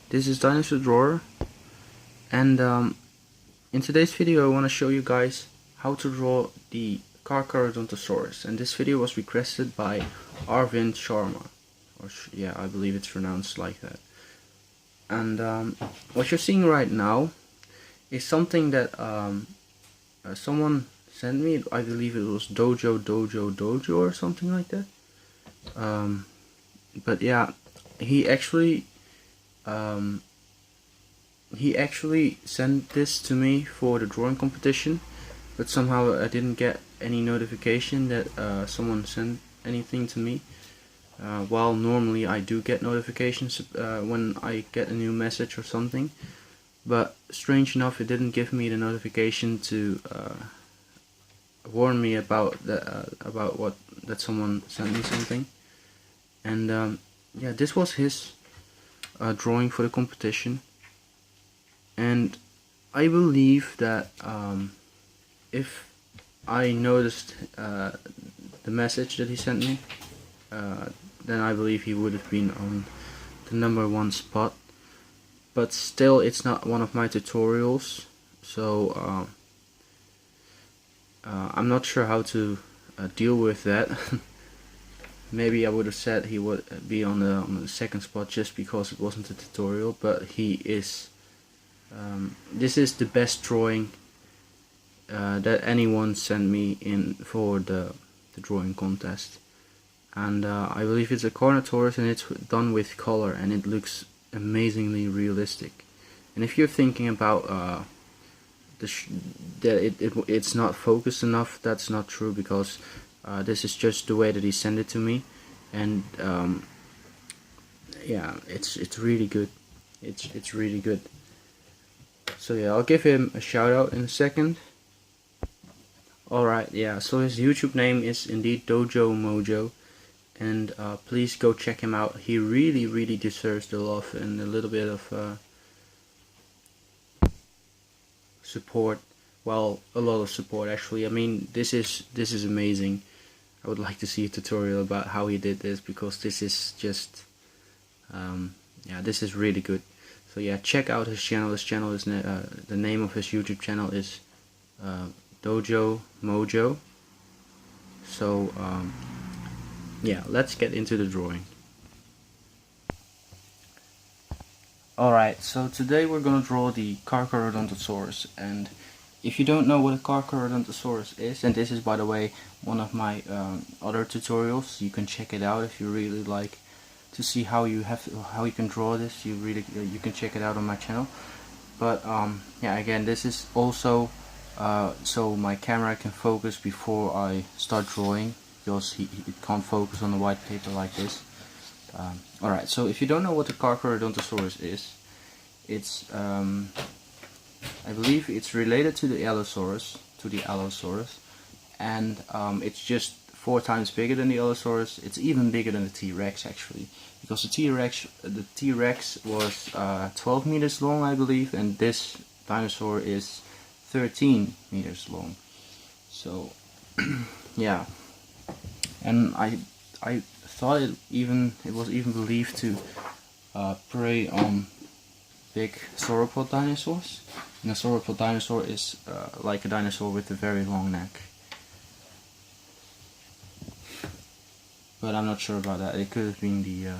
this is Dinosaur Drawer, and in today's video I want to show you guys how to draw the Carcharodontosaurus, and this video was requested by Arvind Sharma, or yeah, I believe it's pronounced like that. And what you're seeing right now is something that someone sent me. I believe it was Dojo or something like that. But yeah, he actually sent this to me for the drawing competition, but somehow I didn't get any notification that someone sent anything to me. While normally I do get notifications when I get a new message or something, but strange enough it didn't give me the notification to warn me about that someone sent me something. And yeah, this was his drawing for the competition, and I believe that if I noticed the message that he sent me, then I believe he would have been on the #1 spot. But still, it's not one of my tutorials, so I'm not sure how to deal with that. Maybe I would have said he would be on the second spot just because it wasn't a tutorial, but he is. This is the best drawing that anyone sent me in for the drawing contest, and I believe it's a Carnotaurus, and it's done with color, and it looks amazingly realistic. And if you're thinking about that it's not focused enough, that's not true, because this is just the way that he sent it to me, and yeah, it's really good. It's really good. So yeah, I'll give him a shout out in a second. Alright, yeah, so his YouTube name is indeed Dojo Mojo, and please go check him out. He really deserves the love and a little bit of support. Well, a lot of support actually. I mean, this is amazing. I would like to see a tutorial about how he did this, because this is just yeah, this is really good. So yeah, check out his channel. His channel is the name of his YouTube channel is Dojo Mojo. So yeah, let's get into the drawing. Alright, so today we're gonna draw the Carcharodontosaurus, and if you don't know what a Carcharodontosaurus is, and this is, by the way, one of my other tutorials, you can check it out if you really like to see how you can draw this. You can check it out on my channel. But yeah, again, this is also so my camera can focus before I start drawing, because it can't focus on the white paper like this. Alright, so if you don't know what the Carcharodontosaurus is, it's I believe it's related to the Allosaurus, and it's just 4 times bigger than the Allosaurus. It's even bigger than the T-Rex actually, because the T-Rex was 12 meters long, I believe, and this dinosaur is 13 meters long. So yeah, and I thought it was even believed to prey on big sauropod dinosaurs. And a sauropod dinosaur is like a dinosaur with a very long neck. But I'm not sure about that. It could have been the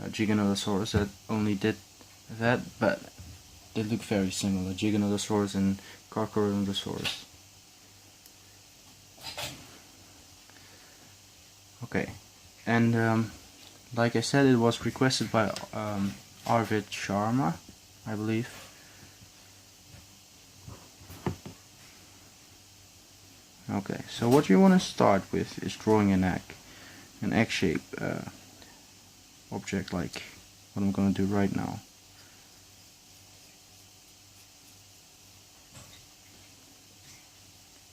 Giganotosaurus that only did that, but they look very similar, Giganotosaurus and Carcharodontosaurus. Okay, and like I said, it was requested by Arvind Sharma, I believe. Okay, so what you want to start with is drawing an egg-shaped object, like what I'm going to do right now.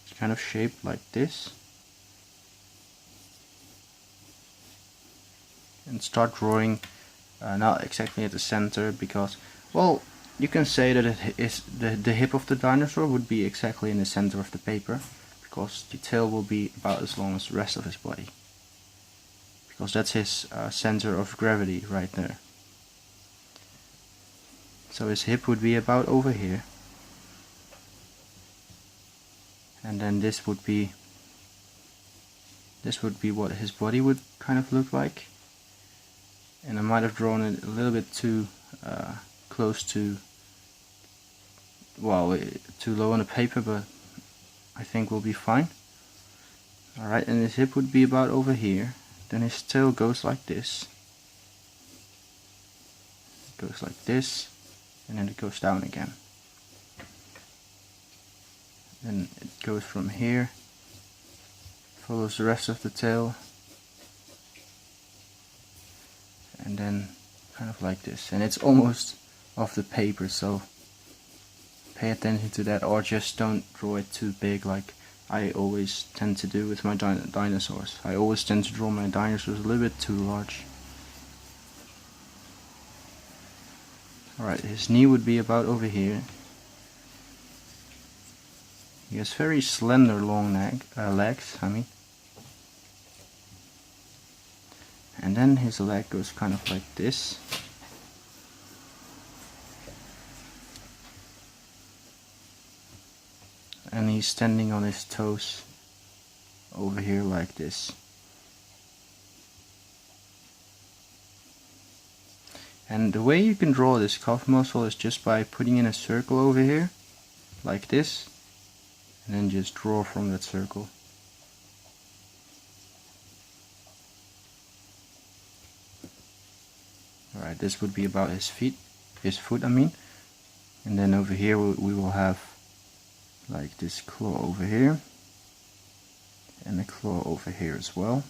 It's kind of shaped like this. And start drawing not exactly at the center, because, well, you can say that it is the hip of the dinosaur would be exactly in the center of the paper, because the tail will be about as long as the rest of his body, because that's his center of gravity right there. So his hip would be about over here, and then this would be what his body would kind of look like. And I might have drawn it a little bit too close to, well, too low on the paper, but I think we'll be fine. Alright, and his hip would be about over here. Then his tail goes like this. It goes like this, and then it goes down again. Then it goes from here, follows the rest of the tail, and then kind of like this. And it's almost off the paper, so pay attention to that, or just don't draw it too big like I always tend to do with my dinosaurs. I always tend to draw my dinosaurs a little bit too large. Alright, his knee would be about over here. He has very slender long legs, And then his leg goes kind of like this. And he's standing on his toes over here like this. And the way you can draw this calf muscle is just by putting in a circle over here, like this, and then just draw from that circle. Alright, this would be about his foot, and then over here we will have like this claw over here, and a claw over here as well.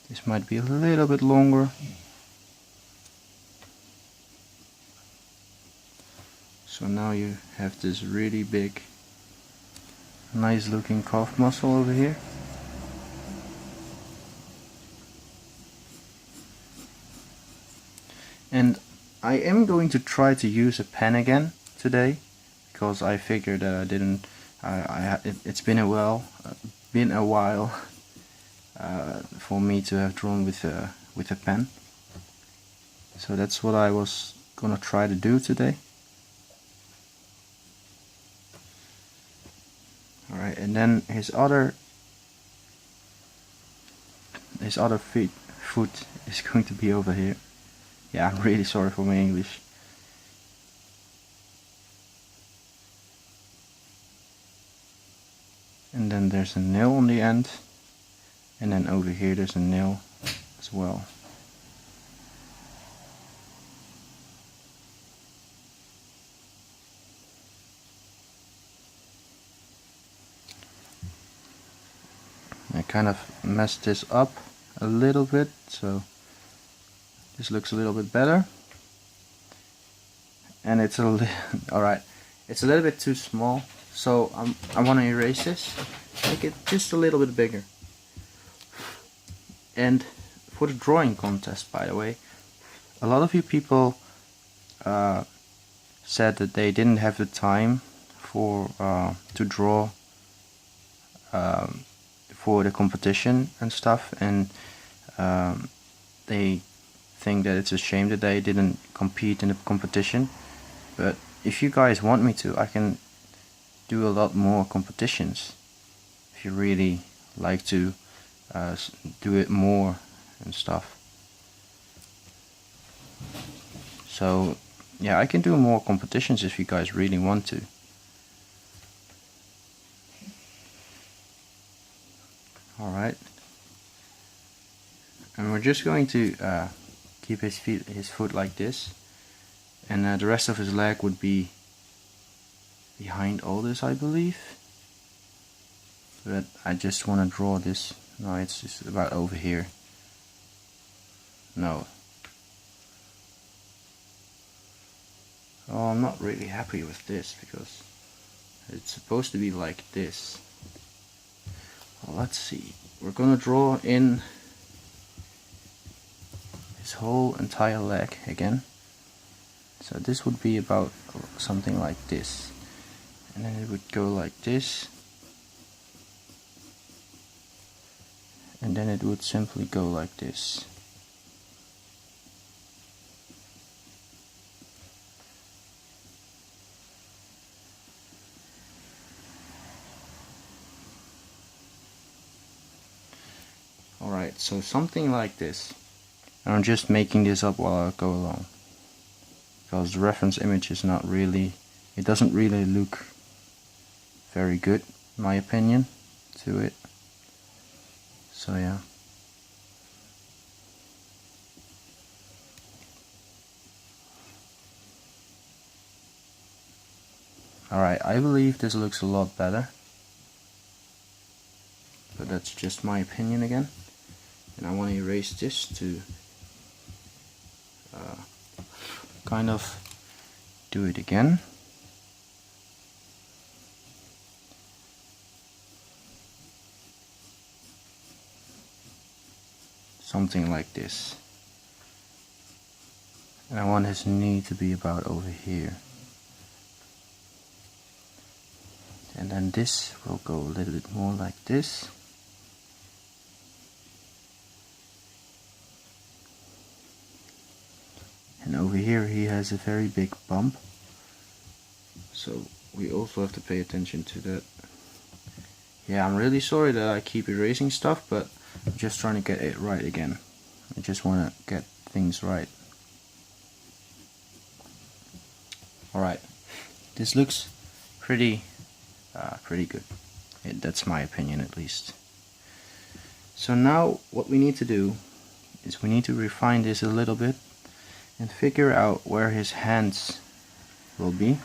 This might be a little bit longer. So now you have this really big, nice looking calf muscle over here. And I am going to try to use a pen again today, because I figured that I didn't. It's been a while for me to have drawn with a pen. So that's what I was gonna try to do today. All right, and then his other foot is going to be over here. Yeah, I'm really sorry for my English. And then there's a nail on the end, and then over here there's a nail as well. I kind of messed this up a little bit, so this looks a little bit better. And it's alright. It's a little bit too small, so I want to erase this, make it just a little bit bigger. And for the drawing contest, by the way, a lot of you people said that they didn't have the time to draw for the competition and stuff, and they think that it's a shame that they didn't compete in the competition. But if you guys want me to, I can do a lot more competitions if you really like to do it more and stuff. So yeah, I can do more competitions if you guys really want to. Alright, and we're just going to keep his foot like this, and the rest of his leg would be behind all this, I believe. But I just want to draw this. No, it's just about over here. No. Oh, I'm not really happy with this, because it's supposed to be like this. Well, let's see. We're gonna draw in his whole entire leg again. So this would be about something like this, and then it would go like this, and then it would simply go like this. Alright, so something like this. And I'm just making this up while I go along, because the reference image is not really, it doesn't really look very good, in my opinion, to it. So yeah. Alright, I believe this looks a lot better, but that's just my opinion again. And I want to erase this to kind of do it again. Something like this. And I want his knee to be about over here. And then this will go a little bit more like this. And over here he has a very big bump. So we also have to pay attention to that. Yeah, I'm really sorry that I keep erasing stuff, but I'm just trying to get it right again. I just want to get things right. Alright, this looks pretty good. That's my opinion, at least. So now what we need to do is we need to refine this a little bit and figure out where his hands will be.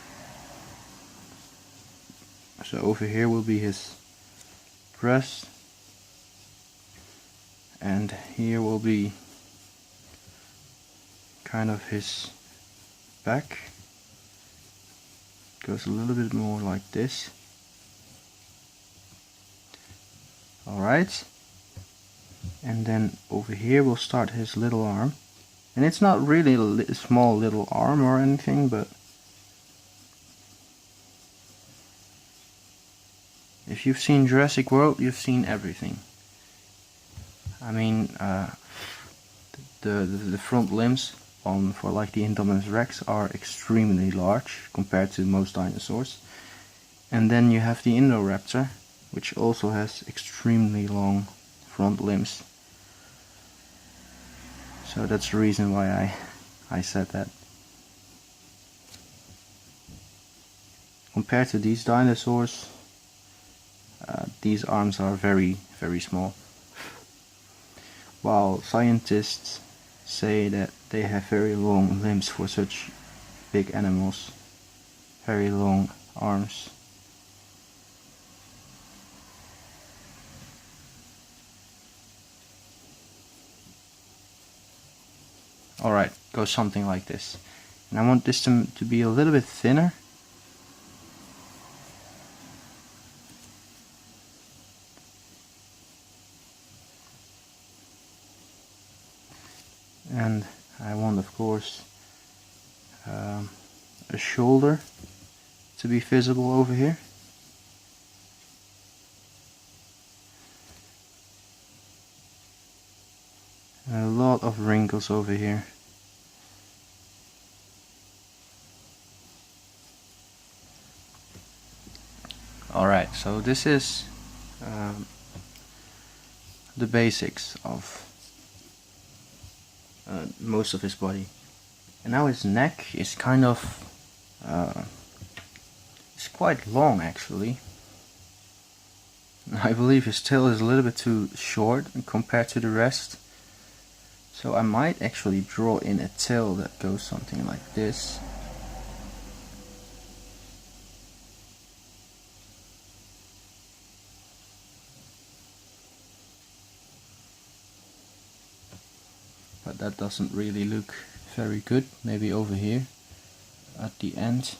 So over here will be his breast, and here will be kind of his back. Goes a little bit more like this. Alright, and then over here we'll start his little arm, and it's not really a small little arm or anything, but if you've seen Jurassic World, you've seen everything. I mean, the front limbs for like the Indominus Rex are extremely large compared to most dinosaurs, and then you have the Indoraptor, which also has extremely long front limbs. So that's the reason why I said that. Compared to these dinosaurs, these arms are very, very small. While scientists say that they have very long limbs for such big animals, very long arms. Alright, go something like this. And I want this to be a little bit thinner. And I want, of course, a shoulder to be visible over here. And a lot of wrinkles over here. Alright, so this is the basics of most of his body. And now his neck is kind of it's quite long, actually. I believe his tail is a little bit too short compared to the rest, so I might actually draw in a tail that goes something like this. But that doesn't really look very good. Maybe over here at the end.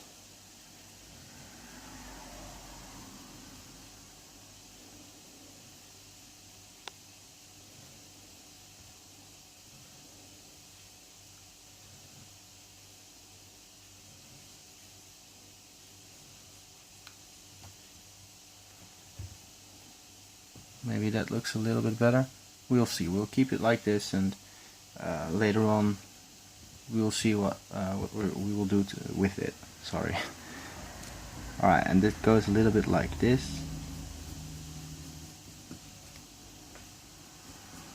Maybe that looks a little bit better. we'll see. We'll keep it like this, and later on we'll see what we will do with it. Sorry. Alright, and this goes a little bit like this.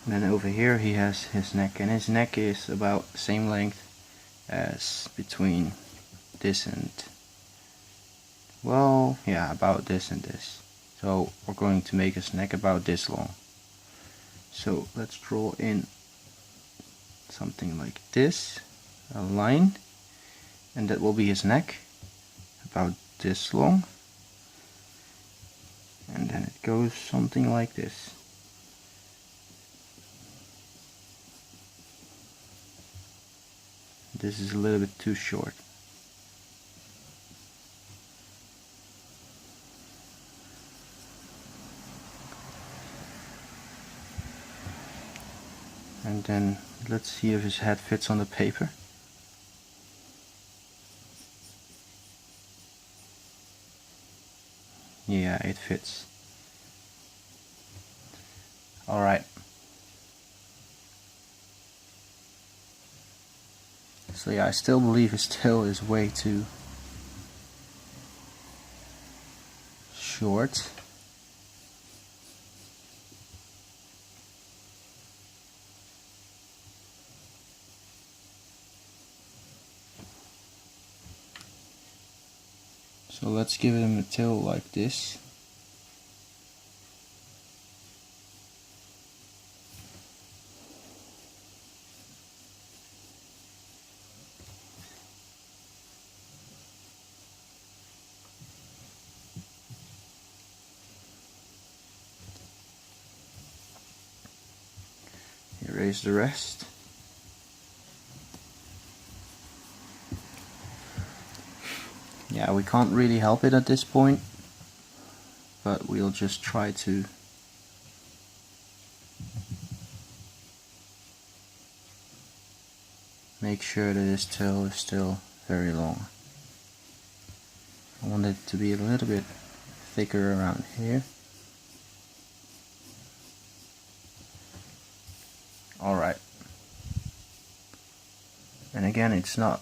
And then over here he has his neck, and his neck is about the same length as between this and, well, yeah, about this and this. So we're going to make his neck about this long. So let's draw in something like this, a line, and that will be his neck, about this long, and then it goes something like this. This is a little bit too short. And then let's see if his head fits on the paper. Yeah, it fits. Alright. So yeah, I still believe his tail is way too short. So let's give him a tail like this. Erase the rest. Yeah, we can't really help it at this point, but we'll just try to make sure that his tail is still very long. I want it to be a little bit thicker around here. Alright. And again, it's not...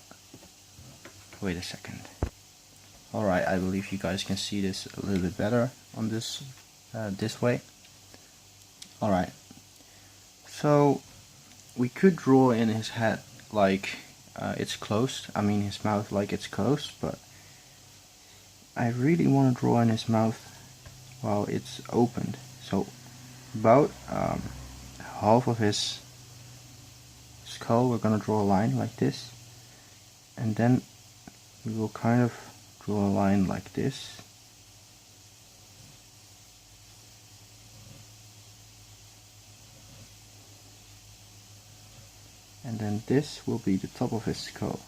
Wait a second. Alright, I believe you guys can see this a little bit better on this way. Alright. So, we could draw in his head like it's closed. I mean his mouth like it's closed, but I really want to draw in his mouth while it's opened. So, about half of his skull we're gonna draw a line like this, and then we will kind of draw a line like this, and then this will be the top of his skull.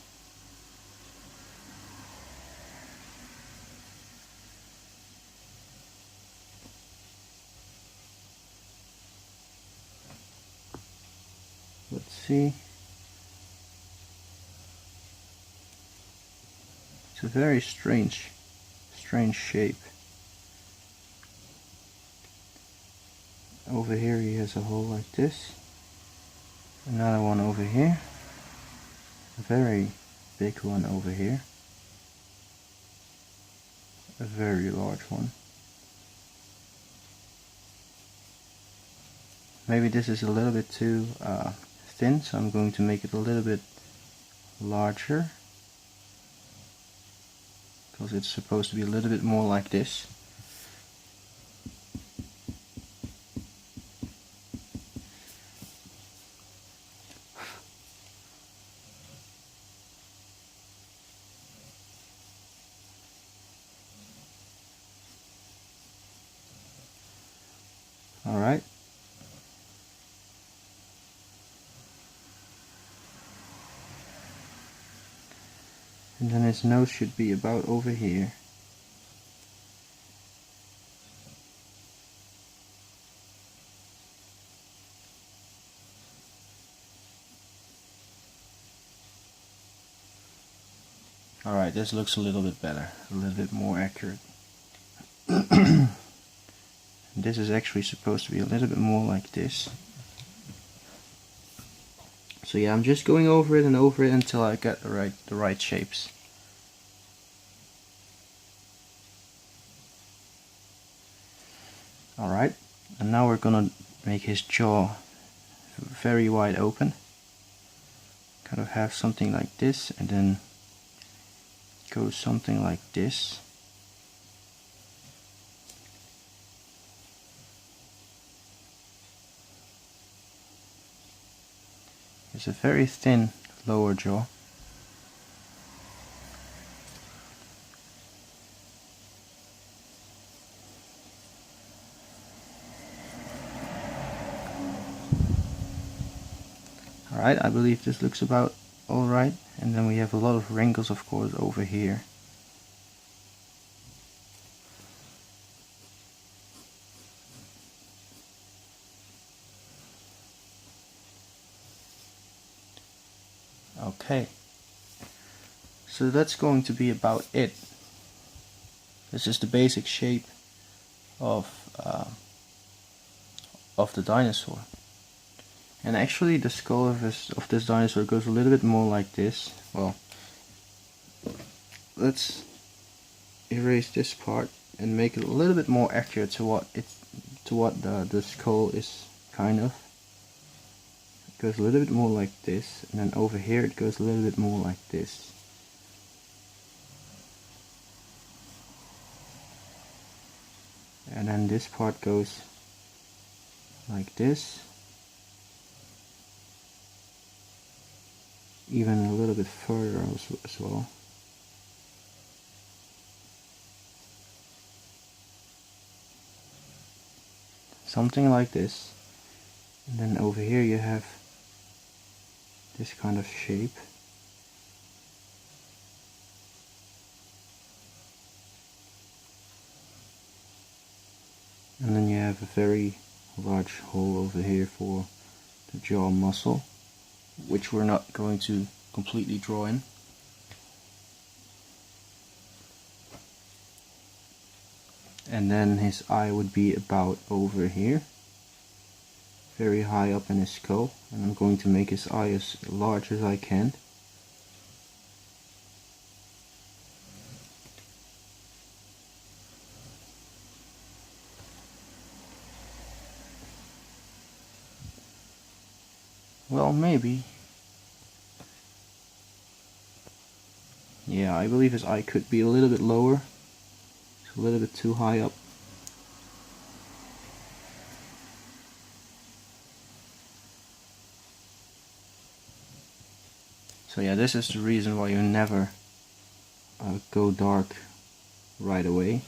Let's see. It's a very strange shape. Over here he has a hole like this. Another one over here. A very big one over here. A very large one. Maybe this is a little bit too thin, so I'm going to make it a little bit larger, because it's supposed to be a little bit more like this. Alright. And then his nose should be about over here. Alright, this looks a little bit better, a little bit more accurate. This is actually supposed to be a little bit more like this. So yeah, I'm just going over it and over it until I get the right shapes. Alright, and now we're gonna make his jaw very wide open. Kind of have something like this, and then go something like this. It's a very thin lower jaw. Alright, I believe this looks about alright, and then we have a lot of wrinkles, of course, over here. Okay, so that's going to be about it. This is the basic shape of the dinosaur. And actually the skull of this dinosaur goes a little bit more like this. Well, let's erase this part and make it a little bit more accurate to what the skull is kind of. It goes a little bit more like this, and then over here it goes a little bit more like this. And then this part goes like this. Even a little bit further as well. Something like this. And then over here you have this kind of shape. And then you have a very large hole over here for the jaw muscle, which we're not going to completely draw in. And then his eye would be about over here, very high up in his skull, and I'm going to make his eye as large as I can. Well, maybe. Yeah, I believe his eye could be a little bit lower. It's a little bit too high up. So yeah, this is the reason why you never go dark right away.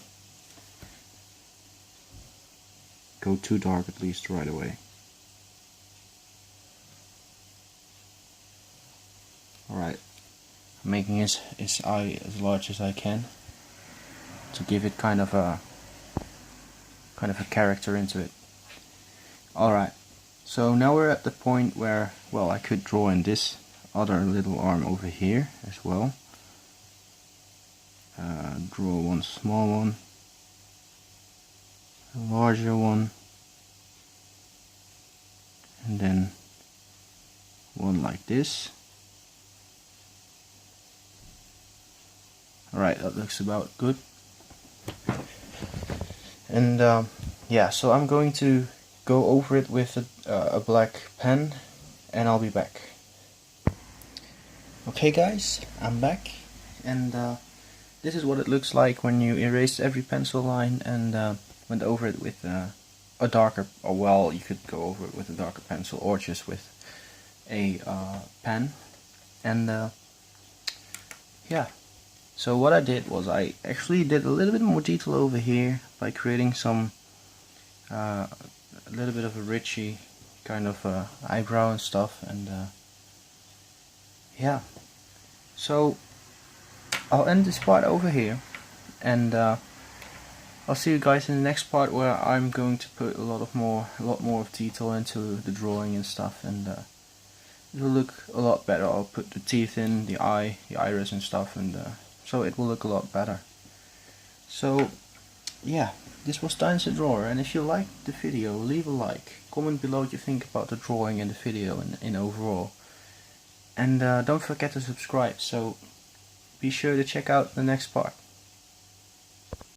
Go too dark at least right away. Alright, I'm making his eye as large as I can to give it kind of a character into it. Alright, so now we're at the point where, well, I could draw in this other little arm over here as well. Draw one small one, a larger one, and then one like this. Alright, that looks about good. And yeah, so I'm going to go over it with a black pen, and I'll be back. Okay guys, I'm back, and this is what it looks like when you erase every pencil line and went over it with a darker, or well, you could go over it with a darker pencil or just with a pen. And yeah, so what I did was I actually did a little bit more detail over here by creating some a little bit of a richy kind of eyebrow and stuff, and yeah, so I'll end this part over here, and I'll see you guys in the next part, where I'm going to put a lot more of detail into the drawing and stuff, and it will look a lot better. I'll put the teeth in, the eye, the iris and stuff, and so it will look a lot better. So yeah, this was Dinosaur Drawer, and if you liked the video, leave a like, comment below what you think about the drawing and the video in overall. And don't forget to subscribe, so be sure to check out the next part.